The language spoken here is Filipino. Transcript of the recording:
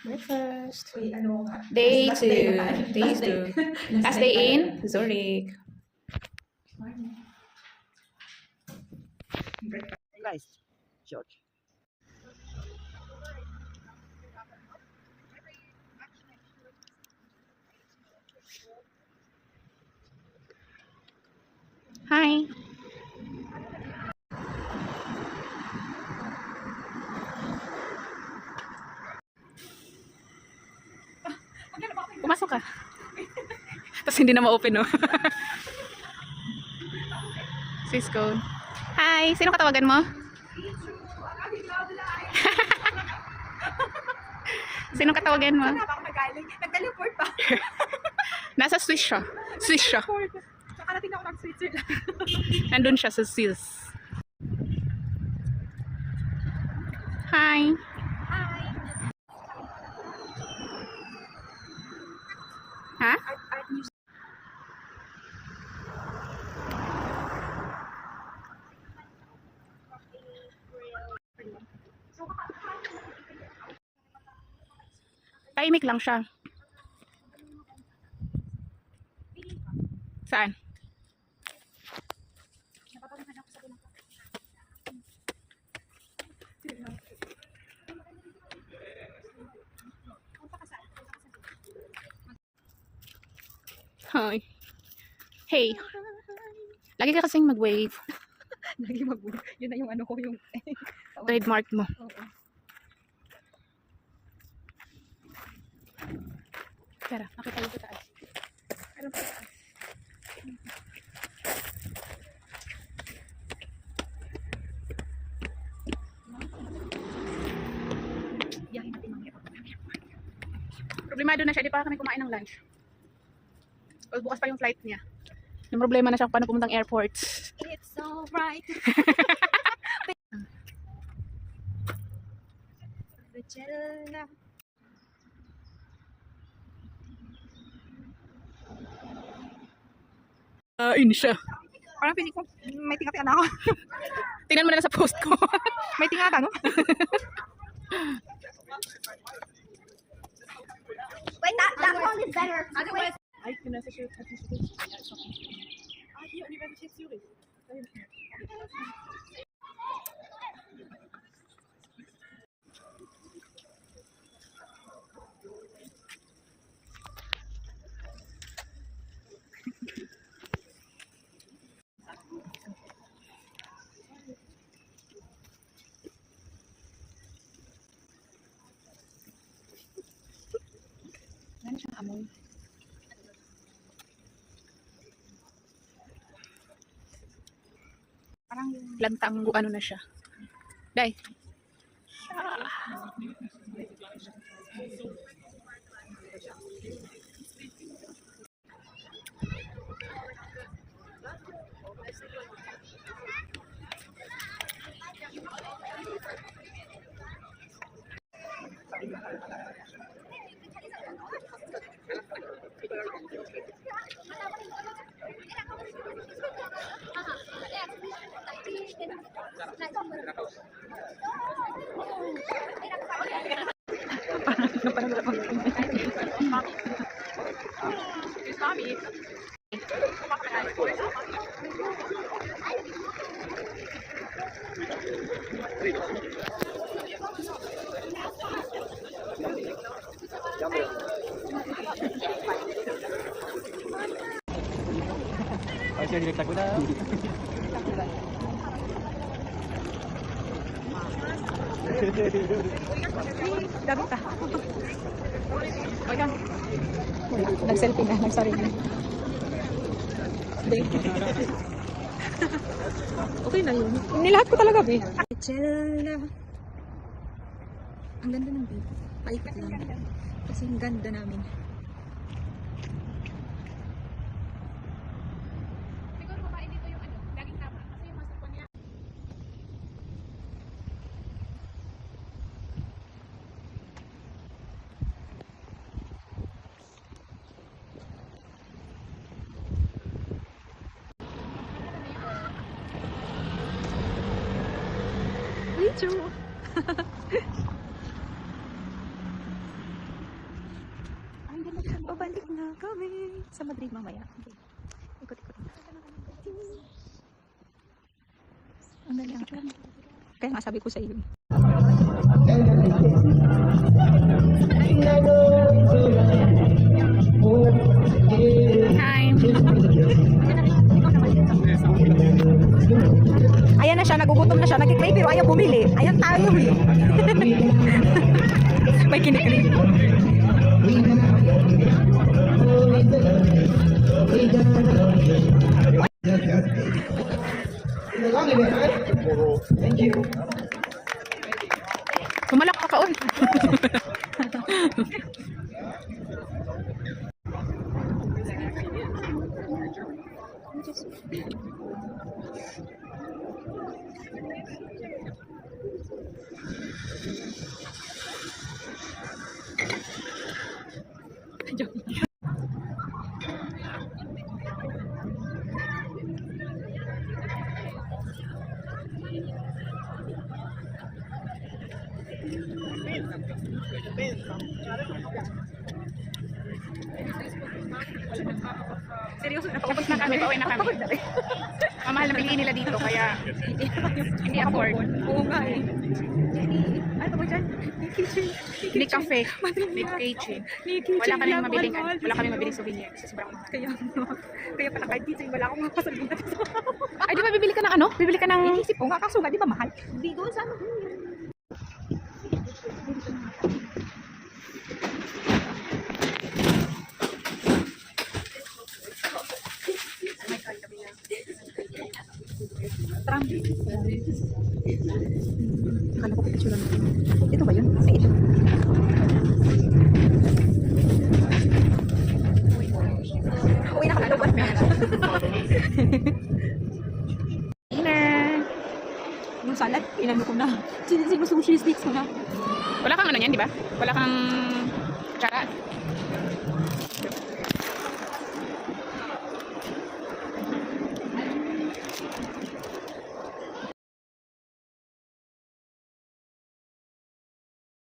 Breakfast. Uy, ano nga? Day Last 2. day na. Day Last day. 2. Last day in Zurich. Guys, George. Hi. Pumasok ka. Tapos hindi na ma-open, no? Cisco. Hi! Sino katawagan mo? Sino katawagan mo? Saan ako nagaling? Nag-teleport pa. Nasa Swiss siya. Swiss siya. Nakarating ako ng Switzerland. Nandun siya sa Swiss. Hi! Ha? Tahimik lang siya. Saan? Hi. Hey. Lagi ka kasing mag-wave. Lagi mag-book. Yun na yung ano ko, yung Trademark mo. Oo. Tara, nakita yung sa taas. Ano pa? Biyahin natin mamaya. Problemado na siya, di pa kami kumain ng lunch. Well, bukas pa yung flight niya. Yung problema na siya kung paano pumuntang airport. It's so bright. Rachel. Kain siya. Parang feeling ko, may tingati na ako. Tingnan mo na lang sa post ko. May tingata, no? Wait, that one is better. Otherwise, Ay, pinasa-shoot. ah, hier, Universität Zürich. Ano siyang amoy? Parang yung Lantang ano na siya. Day. Siya direkta ko na. Dapat ka. Nag-selfie na, nagsarili. Okay na yun. Nilahat ko talaga, be. Rachel. Ang ganda ng view. Paikot lang. Kasi ang ganda namin. Siguro babae dito yung ano, laging tama. Kasi yung masok niya. Babalik na kami sa Madrid mamaya. Okay. Ikot-ikot. Ang dali ang kaya nga sabi ko sa iyo. Hi. Ayan na siya, nagugutom na siya, nagkikrave pero ayaw bumili. Ayan tayo eh. May kinikrave. Tumalak ka kaon. Seryoso na Tapos na kami, pauwi na kami. Mamahal na bilihin nila dito, kaya hindi afford. Oo nga eh. Ano ba dyan? Hindi cafe, may kitchen. Wala kami mabiling souvenir. Sobrang mahal. Kaya pala kahit dito wala akong makasalubong na dito. Ay, di ba bibili ka ng ano? Bibili ka ng... Isip ko nga kaso nga di ba mahal? Hindi doon sa ano. Tram. Akala ko picture lang. Ito ba yun? Ay, ito. Uy, nakakalaban. Dinner! Yung salad, inano ko na. Sinusushi sticks ko na. Wala kang ano yan, di ba? Wala kang kutsara.